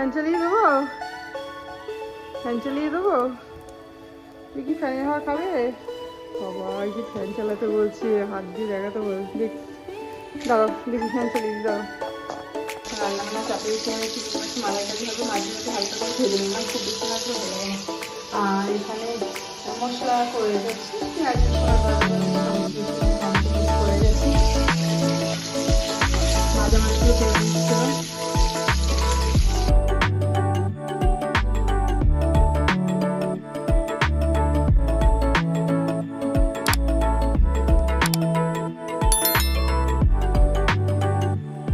Fan চালিয়ে দেবো, fan চালিয়ে দেবো। তুই কি ফ্যানের হাওয়া খাবে? বাবা এই যে ফ্যান চালাতে বলছি, হাত দিয়ে দেখাতে বলছি। দেখ দাঁড়াও, দেখি ফ্যান চালিয়ে দিই, দাঁড়াও। রান্না বান্না চাপিয়ে খেয়ে একটু মালাইকারি হবে, মাঝে মাঝে হালকা করে ভেজে নিলাম, খুব বেশি না করে ভালো লাগে। আর এখানে মশলা করে যাচ্ছি, পেঁয়াজ করে যাচ্ছি, মাঝে মাঝে করে দিচ্ছিলাম।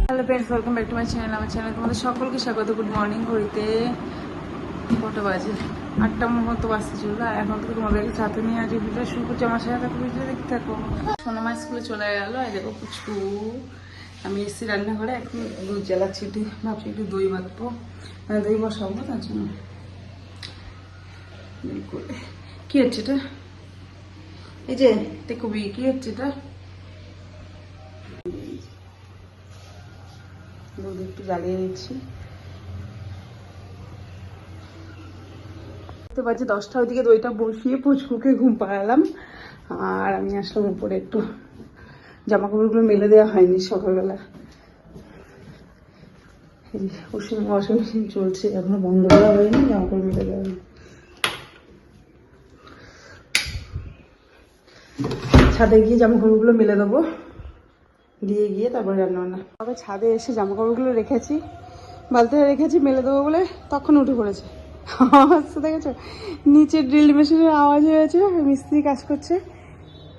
Hello friends, welcome back to my channel. আমার চ্যানেল তোমাদের সকলকে স্বাগত। Good morning. ঘড়িতে কটা বাজে? 8টার মতো বাজতে চলবে। আর এখন থেকে তোমাদেরকে সাথে নিয়ে আজ ভিডিও শুরু করছি। আমার সাথে থাকো, ভিডিও দেখতে থাকো। সোনামা স্কুলে চলে গেলো। আর দেখো পুচকু, আমি এসেছি রান্নাঘরে, এখন দুধ জ্বালাচ্ছি। একটু ভাবছি একটু দই বাঁধবো, মানে দই বসাবো, তার জন্য কি হচ্ছে এটা? এই যে দেখবি কি হচ্ছে এটা? দুধ একটু জ্বালিয়ে নিচ্ছি। বাজে 10টা, ওইদিকে দইটা বসিয়ে পুচকুকে ঘুম পাড়ালাম। আর আমি আসলাম উপরে, একটু জামা কাপড়গুলো মেলে দেওয়া হয়নি সকালবেলা। ওয়াশিং মেশিন চলছে, এখনো বন্ধ করা হয়নি, জামা কাপড় মেলে দেওয়া হয়নি। ছাদে গিয়ে জামা কাপড়গুলো মেলে দেবো, দিয়ে গিয়ে তারপরে রান্না বান্না। আবার ছাদে এসে জামা কাপড়গুলো রেখেছি, বালতিতে রেখেছি মেলে দেবো বলে, তখন উঠে পড়েছে। আওয়াজটা দেখেছো? নিচে ড্রিল মেশিনের আওয়াজ হয়েছে, মিস্ত্রি কাজ করছে,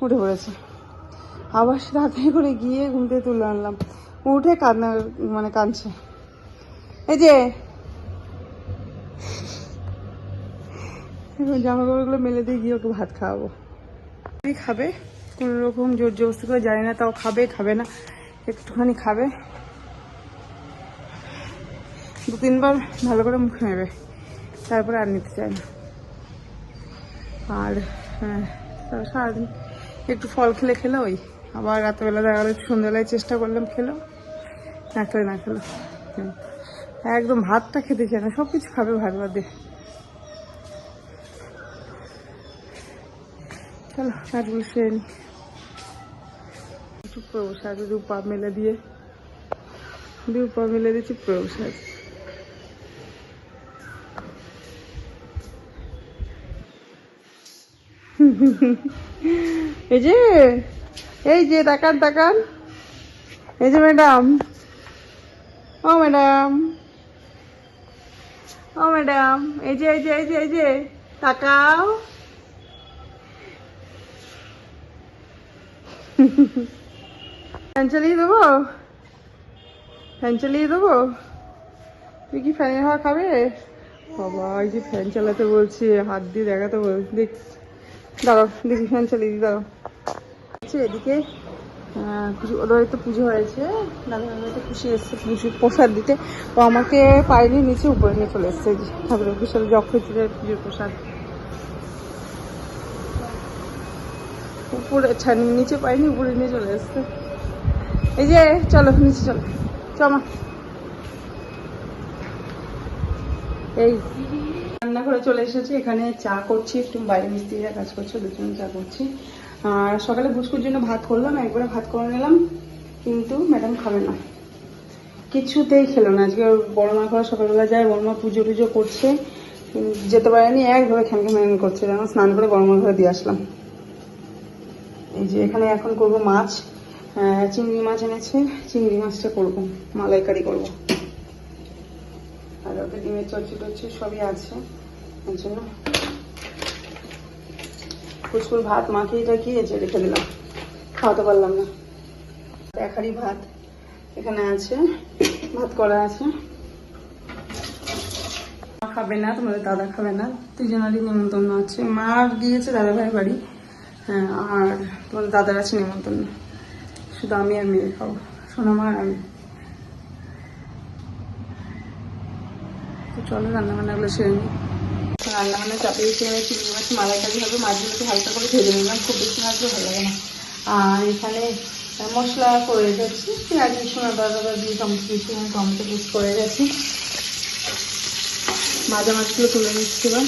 উঠে পড়েছে। আবার তাড়াতাড়ি করে গিয়ে ঘুম থেকে তুলে আনলাম। উঠে কান্না, মানে কাঁদছে। এই যে জামা কাপড়গুলো মেলে দিয়ে গিয়ে ওকে ভাত খাওয়াবো। খাবে কোনো রকম জোর জবস্তি করে, জানি না, তাও খাবে খাবে না, একটুখানি খাবে। 2-3 বার ভালো করে মুখ নেবে, তারপরে আর নিতে চায় না। আর হ্যাঁ, সারাদিন একটু ফল খেলে ওই, আবার রাতেবেলা দেখা গেলো, সন্ধ্যাবেলায় চেষ্টা করলাম, খেলো না খেলো। একদম ভাতটা খেতে চায় না, সব কিছু খাবে ভাত বাদে। চলো কাজগুলো সেরে নি। চুপ করে বসে আছে, দু পা মেলে দিয়ে চুপ করে বসে আছে। এই যে তাকান, এই যে ম্যাডাম, ও ম্যাডাম, এই যে তাকাও। ফ্যান চালিয়ে দেবো, তুই কি ফ্যানের হাওয়া খাবে? বাবা এই যে ফ্যান চালাতে বলছি, হাত দিয়ে দেখাতে বলছি। দেখ দাঁড়াও, দেখি ফ্যান চালিয়ে দিই, দাঁড়াও। আচ্ছা এদিকে ওদের তো পুজো হয়েছে, দাদা তো খুশি এসছে প্রসাদ দিতে। ও আমাকে পায়নি, নিচে উপরে নিয়ে চলে এসছে ঠাকুরের প্রসাদ, যক্ষেত্রের পুজোর প্রসাদ। উপরে নিচে পাইনি, উপরে নিয়ে চলে এসছে। এই যে চলো নিচে চলো, চমা। এই রান্নাঘরে চলে এসেছি, এখানে চা করছি, একটু বাইরে মিস্ত্রিরা কাজ করছে, দুজনে চা করছি। আর সকালে বুসকুর জন্য ভাত করলাম, একবারে ভাত করে নিলাম, কিন্তু ম্যাডাম খাবে না, কিছুতেই খেলো না। আজকে বড় মা ঘরে সকালবেলা যায়, বড় মা পুজো টুজো করছে, যেতে পারেনি, একভাবে খ্যামখ্যাম করছে, যেন স্নান করে বড় মা ঘরে দিয়ে আসলাম। এই যে এখানে এখন করব মাছ, চিংড়ি মাছ এনেছে, চিংড়ি মাছটা করবো, মালাইকারি করবো। আর ওকে ডিমের চচ্চড়ি সবই আছে, এর জন্য কুচকুর ভাত মাখিয়ে টাকিয়েছে রেখে দিলাম, খাওয়াতে পারলাম না। এক হাঁড়ি ভাত এখানে আছে, ভাত করা আছে। মা খাবে না, তোমাদের দাদা খাবে না, দুজনেরই নিমন্ত্রণ আছে। মা গিয়েছে দাদা ভাই বাড়ি, হ্যাঁ, আর তোমাদের দাদার আছে নিমন্ত্রণ, শুধু আমি আর মেয়ে খাবো, সোনামা আর আমি। তো চলো রান্নাবান্নাগুলো সেরে নিই। রান্নাবান্না চাপিয়ে খেয়ে চিংড়ি মাছ মালাইকারি হবে, মাছগুলোকে হালকা করে ভেজে নিলাম, খুব বেশি মাছও ভালো লাগে না। আর এখানে মশলা করে যাচ্ছি, পেঁয়াজ রসুন আদা দিয়ে টমেটো পেস্ট করে গেছি। ভাজা মাছগুলো তুলে নিচ্ছি এবার।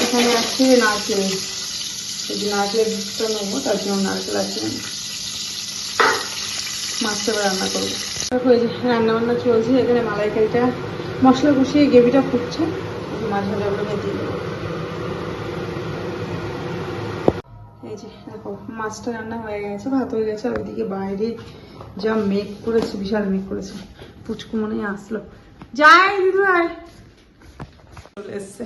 এখানে আছে নারকেল, এই যে নারকেলের দুধটা নেবো, তার জন্য নারকেল আছে। মাছটা রান্না করবো। এই যে রান্না বান্না চলছে, এখানে মালাইকারিটা মশলা কষিয়ে গ্রেভিটা ফুটছে, মাছ ভাজাগুলো ভেজে দেবো। এই যে দেখো মাছটা রান্না হয়ে গেছে, ভাত হয়ে গেছে। আর ওইদিকে বাইরে যা মেঘ করেছে, বিশাল মেঘ করেছে। পুচকু মনে হয় আসলো, যাই দিদি ভাই চলে এসছে।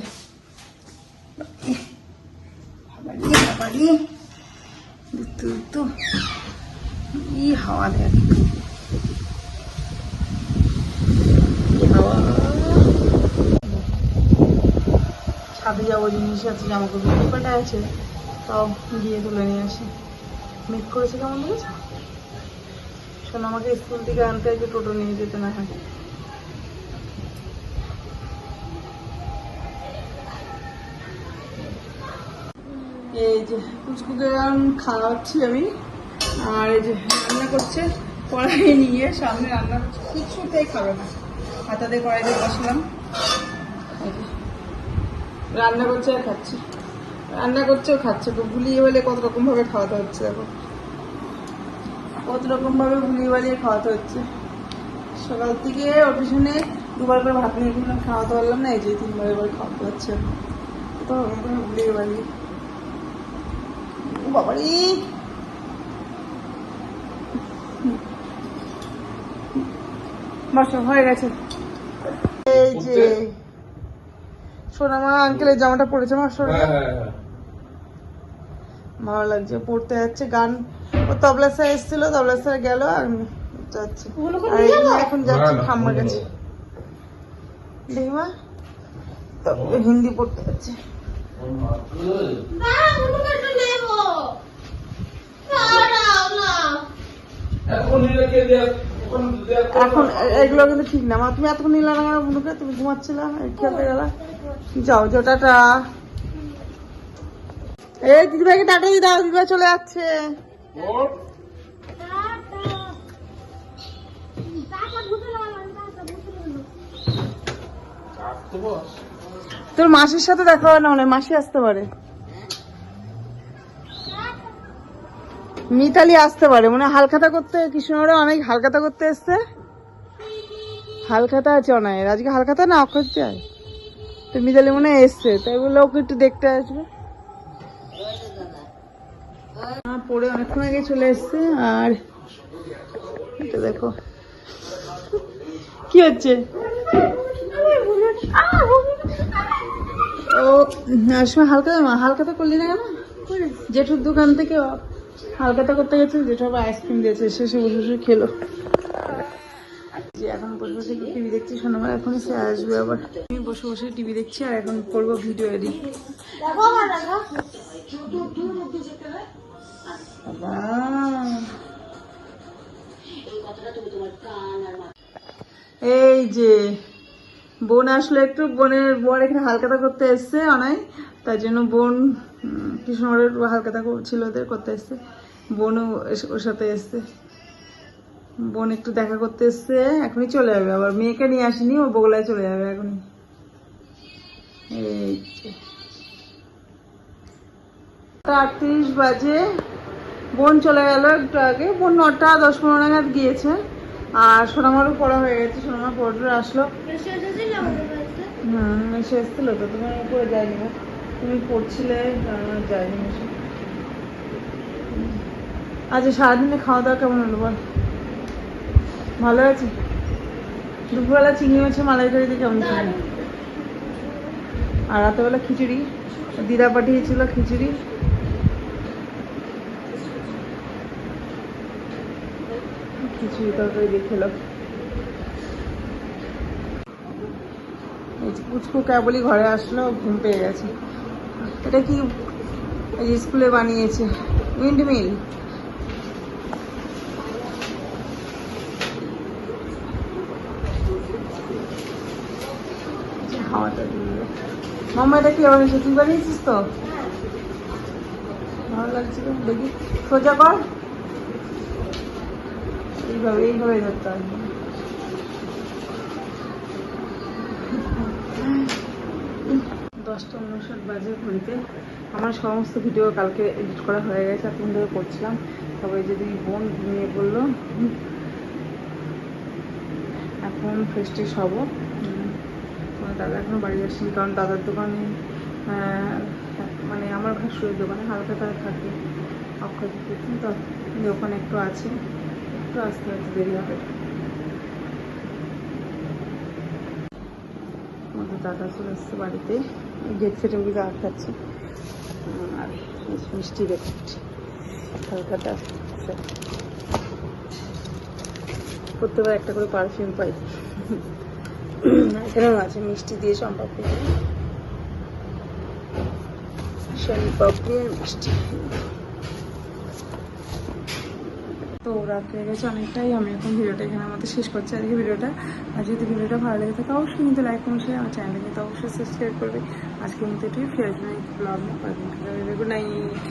কি হাওয়া দেয়, ছাদে যাবো, জিনিস আছে, জামা কাপড় পাটা আছে, সব গিয়ে তুলে নিয়ে আসি। মেঘ করেছে কেমন বলেছে। শোনো, আমাকে স্কুল থেকে আনতে আছে, টোটো নিয়ে যেতে না হয়। এই যে পুচকুকে খাওয়াচ্ছি আমি, আর এই যে রান্না করছে কড়াই নিয়ে সামনে, রান্না করছে, কিছুতেই খাবে না। হাতাতে কড়াইতে বসলাম, রান্না করছে আর খাচ্ছে, রান্না করছে ও খাচ্ছে। তো ভুলিয়ে বলে কত রকম ভাবে খাওয়াতে হচ্ছে, দেখো কত রকম ভাবে ভুলিয়ে বালিয়ে খাওয়াতে হচ্ছে। সকাল থেকে ওর পিছনে দুবার করে ভাত নিয়ে খাওয়াতে পারলাম না, এই যে তিনবার এবার খাওয়াতে হচ্ছে, তো ভুলিয়ে বালিয়ে। বাবারি বসো, হয়ে গেছে। এই যে সোনামা আঙ্কেলের জামাটা পরেছে, আমার শরীরে ভালো লাগছে, পড়তে যাচ্ছে। গান ও তবলা স্যার এসেছিল, তবলা স্যার গেল, আর যাচ্ছে। আর এখন যাচ্ছে ঠাম্মার কাছে, দেখি মা হিন্দি পড়তে যাচ্ছে। এখন এগুলো কিন্তু ঠিক না মা, তুমি এতক্ষণ নিলা না আমার বুনুকে, তুমি ঘুমাচ্ছিলা, খেলতে গেলা। যাও যাও, টাটা। এই দিদিভাইকে টাটা দিয়ে দাও, দিদিভাই চলে যাচ্ছে। তোর মাসির সাথে দেখা হয় না, মানে মাসি আসতে পারে, মিতালি আসতে পারে, মানে হালখাতা করতে, কৃষ্ণনগরে অনেক হালখাতা করতে এসছে। হালখাতা আছে অনেক, আজকে হালখাতা না অক্ষয়, তো মিতালি মনে হয় এসছে, তাই বললে ওকে একটু দেখতে আসবে। পরে অনেকক্ষণ আগে চলে এসছে। আর এটা দেখো কি হচ্ছে, ও হালখাতা করলি না কেন? জেঠুর দোকান থেকে হালখাতা করতে গেছে, জেঠু আবার আইসক্রিম দিয়েছে, শেষে বসে বসে খেলো। যে এখন বসে বসে টিভি দেখছি, শোনাবো এখন সে আসবে আবার। আমি বসে বসে টিভি দেখছি, আর এখন করবো ভিডিও এডিট। এই যে বোন আসলো একটু, বোনের বর এখানে হালখাতা করতে এসছে অনেক, তার জন্য বোন কৃষ্ণনগরের হালখাতা ছিল ওদের করতে এসছে, বোনও ওর সাথে এসছে। বোন একটু দেখা করতে এসছে, এখনই চলে যাবে, আবার মেয়েকে নিয়ে আসেনি, ও বগুলায় চলে যাবে এখনই। এই 8:30 বাজে, বোন চলে গেল একটু আগে, বোন 9টা 10-15 নাগাদ গিয়েছে। আর সোনামারও পড়া হয়ে গেছে, সোনামা পড়ে আসলো। এসে এসেছিল তো, তোমার উপরে যায়নি, তুমি পড়ছিলে, যায়নি এসে। আচ্ছা, সারাদিনে খাওয়া দাওয়া কেমন হলো বল? ভালো আছে? দুপুরবেলা চিংড়ি মাছের মালাইকারি দিয়ে কেমন ছিল? আর রাতেবেলা খিচুড়ি, দিদা পাঠিয়েছিল খিচুড়ি। খিচুড়ি তরকারি দিয়ে খেলো। পুচকু কেবলই ঘরে আসলো, ঘুম পেয়ে গেছে। এটা কি স্কুলে বানিয়েছে, উইন্ডমিল। খাওয়াটা দিয়ে মাম্মা এটা কি বানিয়েছে? তুই বানিয়েছিস তো? ভালো লাগছিল দেখি। সোজা কর, এইভাবে এইভাবে ধরতে হবে। 10:59 বাজে ঘড়িতে। আমার সমস্ত ভিডিও কালকে এডিট করা হয়ে গেছে, এখন ধরে করছিলাম। তবে যদি বোন ঘুমিয়ে পড়লো, এখন ফ্রেশ ট্রেশ হবো। দাদা এখনো বাড়ি আসেনি, কারণ দাদার দোকানে মানে আমার ভাসুরের দোকানে হালকা তারা থাকে অক্ষয় দিতে, তো ওখানে একটু আছে, একটু আসতে আসতে দেরি হবে। আমাদের দাদা চলে এসছে বাড়িতে, গেট সেটে উঠে আটকাচ্ছে আর মিষ্টি রেখেছি হালকাটা। প্রত্যেকবার একটা করে পারফিউম পাই। এখানেও আছে মিষ্টি দিয়ে সম্পাপড়ি, সম্পাপড়ি আর মিষ্টি। তো রাত হয়ে গেছে অনেকটাই, আমি এখন ভিডিওটা এখানে আমাদের শেষ করছি আজকে ভিডিওটা। আর যদি ভিডিওটা ভালো লেগে থাকে অবশ্যই কিন্তু লাইক কমেন্ট শেয়ার, আমার চ্যানেলকে কিন্তু অবশ্যই সাবস্ক্রাইব করবে। আজকের মতো এটাই, ফের আসবেন ব্লগ নিয়ে। Good night.